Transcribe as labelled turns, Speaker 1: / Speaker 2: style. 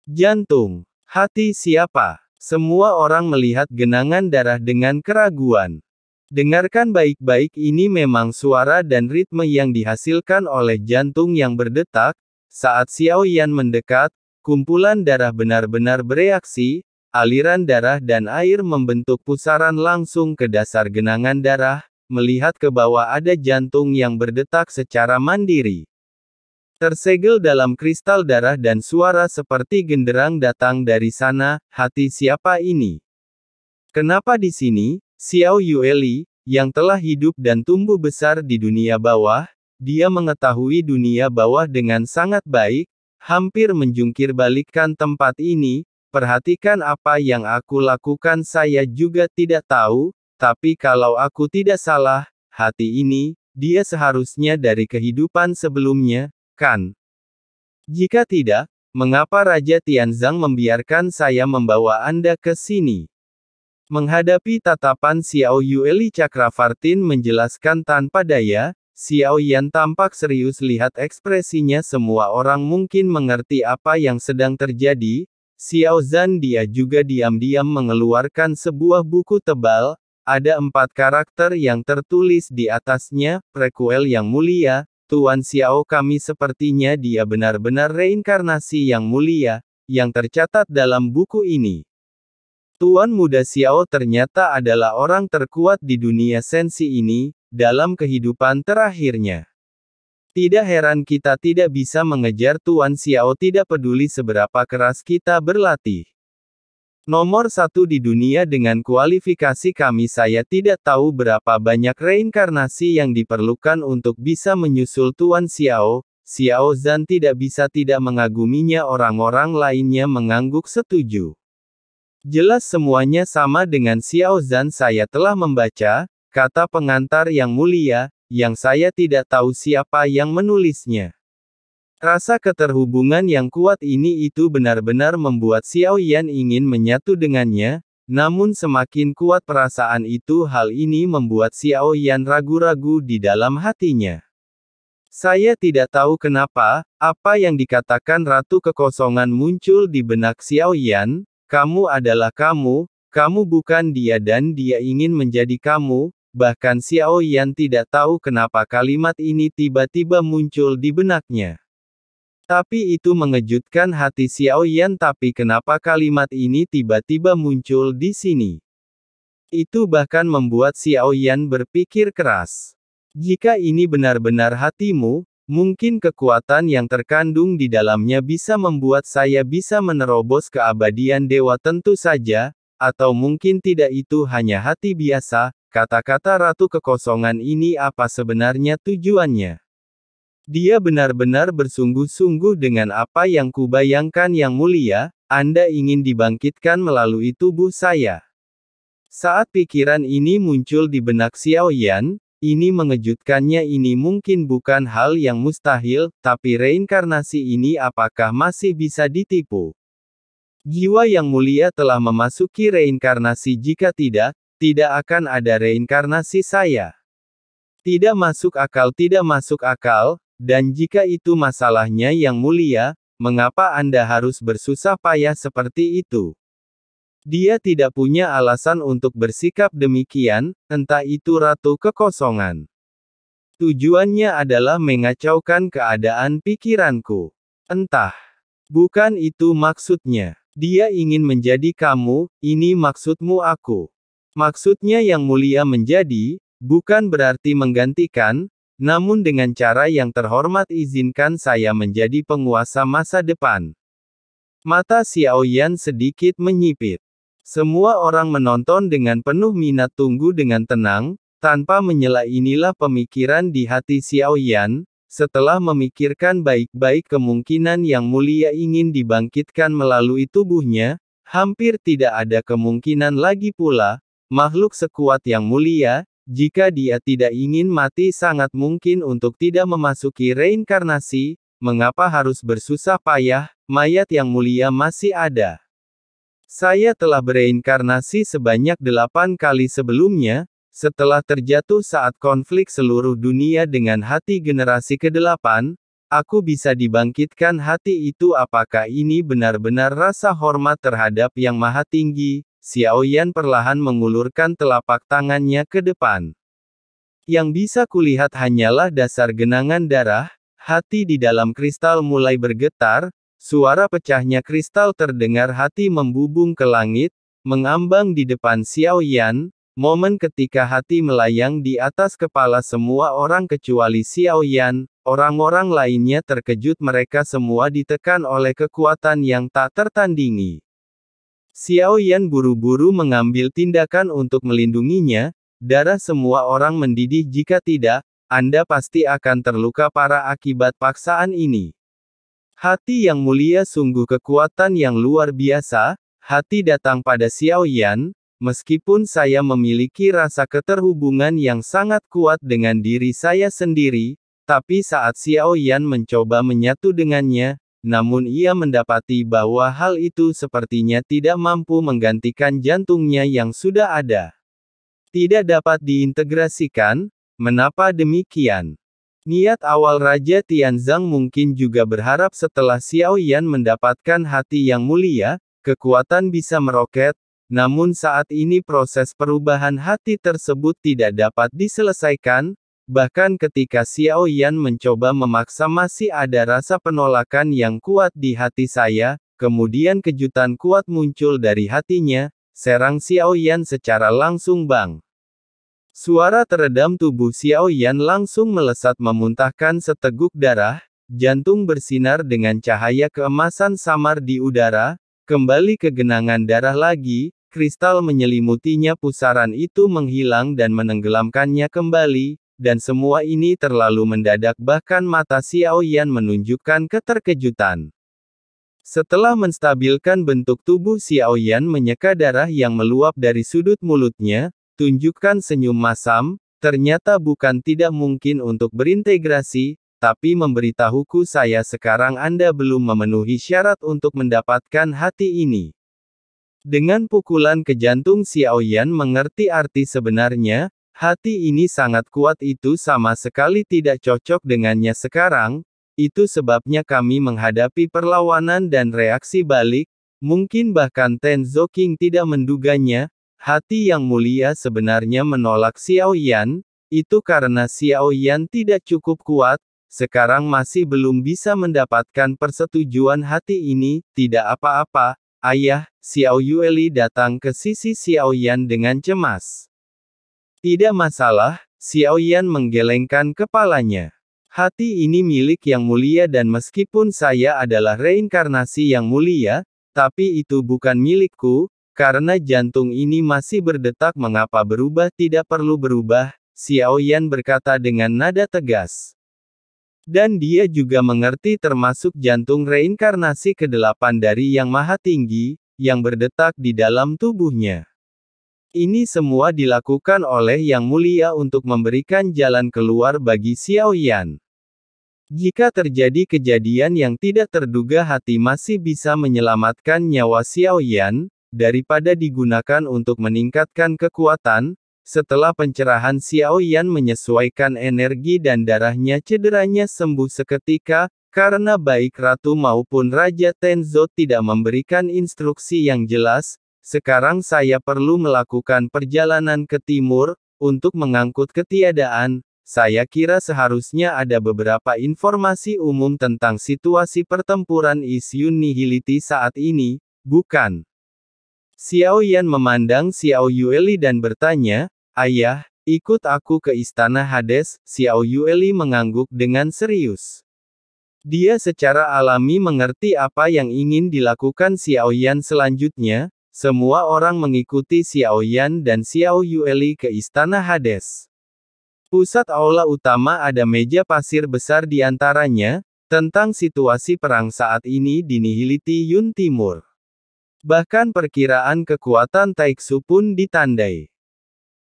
Speaker 1: Jantung. Hati siapa? Semua orang melihat genangan darah dengan keraguan. Dengarkan baik-baik, ini memang suara dan ritme yang dihasilkan oleh jantung yang berdetak. Saat Xiao Yan mendekat, kumpulan darah benar-benar bereaksi, aliran darah dan air membentuk pusaran langsung ke dasar genangan darah. Melihat ke bawah ada jantung yang berdetak secara mandiri. Tersegel dalam kristal darah dan suara seperti genderang datang dari sana. Hati siapa ini? Kenapa di sini? Xiao Yueli, yang telah hidup dan tumbuh besar di dunia bawah, dia mengetahui dunia bawah dengan sangat baik, hampir menjungkir balikkan tempat ini. Perhatikan apa yang aku lakukan, saya juga tidak tahu, tapi kalau aku tidak salah, hati ini, dia seharusnya dari kehidupan sebelumnya, kan? Jika tidak, mengapa Raja Tianzang membiarkan saya membawa Anda ke sini? Menghadapi tatapan Xiao Yueli, Cakravartin menjelaskan tanpa daya. Xiao Yan tampak serius, lihat ekspresinya, semua orang mungkin mengerti apa yang sedang terjadi. Xiao Zhan, dia juga diam-diam mengeluarkan sebuah buku tebal. Ada 4 karakter yang tertulis di atasnya, prequel yang mulia, Tuan Xiao kami, sepertinya dia benar-benar reinkarnasi yang mulia, yang tercatat dalam buku ini. Tuan Muda Xiao ternyata adalah orang terkuat di dunia sensi ini, dalam kehidupan terakhirnya. Tidak heran kita tidak bisa mengejar Tuan Xiao, tidak peduli seberapa keras kita berlatih. Nomor 1 di dunia dengan kualifikasi kami, saya tidak tahu berapa banyak reinkarnasi yang diperlukan untuk bisa menyusul Tuan Xiao. Xiao Zhan tidak bisa tidak mengaguminya, orang-orang lainnya mengangguk setuju. Jelas semuanya sama dengan Xiao Zhan, saya telah membaca, kata pengantar yang mulia, yang saya tidak tahu siapa yang menulisnya. Rasa keterhubungan yang kuat ini itu benar-benar membuat Xiao Yan ingin menyatu dengannya, namun semakin kuat perasaan itu, hal ini membuat Xiao Yan ragu-ragu di dalam hatinya. Saya tidak tahu kenapa, apa yang dikatakan Ratu Kekosongan muncul di benak Xiao Yan. Kamu adalah kamu bukan dia dan dia ingin menjadi kamu. Bahkan Xiao Yan tidak tahu kenapa kalimat ini tiba-tiba muncul di benaknya. Tapi itu mengejutkan hati Xiao Yan, tapi kenapa kalimat ini tiba-tiba muncul di sini? Itu bahkan membuat Xiao Yan berpikir keras. Jika ini benar-benar hatimu, mungkin kekuatan yang terkandung di dalamnya bisa membuat saya bisa menerobos keabadian dewa, tentu saja, atau mungkin tidak, itu hanya hati biasa. Kata-kata Ratu Kekosongan ini apa sebenarnya tujuannya? Dia benar-benar bersungguh-sungguh dengan apa yang kubayangkan, yang mulia, Anda ingin dibangkitkan melalui tubuh saya. Saat pikiran ini muncul di benak Xiao Yan, ini mengejutkannya, ini mungkin bukan hal yang mustahil, tapi reinkarnasi ini apakah masih bisa ditipu? Jiwa yang mulia telah memasuki reinkarnasi, jika tidak, tidak akan ada reinkarnasi saya. Tidak masuk akal, tidak masuk akal, dan jika itu masalahnya yang mulia, mengapa Anda harus bersusah payah seperti itu? Dia tidak punya alasan untuk bersikap demikian, entah itu Ratu Kekosongan. Tujuannya adalah mengacaukan keadaan pikiranku. Entah. Bukan itu maksudnya. Dia ingin menjadi kamu, ini maksudmu aku. Maksudnya yang mulia menjadi, bukan berarti menggantikan, namun dengan cara yang terhormat, izinkan saya menjadi penguasa masa depan. Mata Xiao Yan sedikit menyipit. Semua orang menonton dengan penuh minat, tunggu dengan tenang, tanpa menyela. Inilah pemikiran di hati Xiao Yan, setelah memikirkan baik-baik kemungkinan yang mulia ingin dibangkitkan melalui tubuhnya, hampir tidak ada kemungkinan lagi pula, makhluk sekuat yang mulia, jika dia tidak ingin mati, sangat mungkin untuk tidak memasuki reinkarnasi, mengapa harus bersusah payah, mayat yang mulia masih ada. Saya telah bereinkarnasi sebanyak 8 kali sebelumnya, setelah terjatuh saat konflik seluruh dunia dengan hati generasi ke-8, Aku bisa dibangkitkan hati itu. Apakah ini benar-benar rasa hormat terhadap Yang Maha Tinggi? Xiao Yan perlahan mengulurkan telapak tangannya ke depan. Yang bisa kulihat hanyalah dasar genangan darah. Hati di dalam kristal mulai bergetar, suara pecahnya kristal terdengar. Hati membubung ke langit, mengambang di depan Xiao Yan. Momen ketika hati melayang di atas kepala semua orang kecuali Xiao Yan. Orang-orang lainnya terkejut. Mereka semua ditekan oleh kekuatan yang tak tertandingi. Xiao Yan buru-buru mengambil tindakan untuk melindunginya. Darah semua orang mendidih. Jika tidak, Anda pasti akan terluka parah akibat paksaan ini. Hati yang mulia, sungguh kekuatan yang luar biasa. Hati datang pada Xiao Yan. Meskipun saya memiliki rasa keterhubungan yang sangat kuat dengan diri saya sendiri, tapi saat Xiao Yan mencoba menyatu dengannya, namun ia mendapati bahwa hal itu sepertinya tidak mampu menggantikan jantungnya yang sudah ada. Tidak dapat diintegrasikan. Menapa demikian? Niat awal Raja Tianzang mungkin juga berharap setelah Xiao Yan mendapatkan hati yang mulia, kekuatan bisa meroket, namun saat ini proses perubahan hati tersebut tidak dapat diselesaikan. Bahkan ketika Xiao Yan mencoba memaksa, masih ada rasa penolakan yang kuat di hati saya. Kemudian kejutan kuat muncul dari hatinya, serang Xiao Yan secara langsung. Bang! Suara teredam tubuh Xiao Yan langsung melesat memuntahkan seteguk darah, jantung bersinar dengan cahaya keemasan samar di udara, kembali ke genangan darah lagi, kristal menyelimutinya. Pusaran itu menghilang dan menenggelamkannya kembali. Dan semua ini terlalu mendadak, bahkan mata Xiao Yan menunjukkan keterkejutan. Setelah menstabilkan bentuk tubuh, Xiao Yan menyeka darah yang meluap dari sudut mulutnya, tunjukkan senyum masam. Ternyata bukan tidak mungkin untuk berintegrasi, tapi memberitahuku saya sekarang Anda belum memenuhi syarat untuk mendapatkan hati ini. Dengan pukulan ke jantung, Xiao Yan mengerti arti sebenarnya. Hati ini sangat kuat, itu sama sekali tidak cocok dengannya sekarang. Itu sebabnya kami menghadapi perlawanan dan reaksi balik. Mungkin bahkan Tenzo King tidak menduganya. Hati yang mulia sebenarnya menolak Xiao Yan. Itu karena Xiao Yan tidak cukup kuat. Sekarang masih belum bisa mendapatkan persetujuan hati ini. Tidak apa-apa, Ayah. Xiao Yueli datang ke sisi Xiao Yan dengan cemas. Tidak masalah, Xiao Yan menggelengkan kepalanya. Hati ini milik Yang Mulia, dan meskipun saya adalah reinkarnasi Yang Mulia, tapi itu bukan milikku, karena jantung ini masih berdetak. Mengapa berubah? Tidak perlu berubah, Xiao Yan berkata dengan nada tegas. Dan dia juga mengerti, termasuk jantung reinkarnasi ke-8 dari Yang Maha Tinggi, yang berdetak di dalam tubuhnya. Ini semua dilakukan oleh Yang Mulia untuk memberikan jalan keluar bagi Xiao Yan. Jika terjadi kejadian yang tidak terduga, hati masih bisa menyelamatkan nyawa Xiao Yan, daripada digunakan untuk meningkatkan kekuatan. Setelah pencerahan, Xiao Yan menyesuaikan energi dan darahnya, cederanya sembuh seketika, karena baik Ratu maupun Raja Tenzo tidak memberikan instruksi yang jelas. Sekarang saya perlu melakukan perjalanan ke timur, untuk mengangkut ketiadaan. Saya kira seharusnya ada beberapa informasi umum tentang situasi pertempuran isu nihiliti saat ini, bukan? Xiao Yan memandang Xiao Yueli dan bertanya, Ayah, ikut aku ke Istana Hades. Xiao Yueli mengangguk dengan serius. Dia secara alami mengerti apa yang ingin dilakukan Xiao Yan selanjutnya. Semua orang mengikuti Xiao Yan dan Xiao Yueli ke Istana Hades. Pusat aula utama ada meja pasir besar di antaranya, tentang situasi perang saat ini di Nihiliti Yun Timur. Bahkan perkiraan kekuatan Taiksu pun ditandai.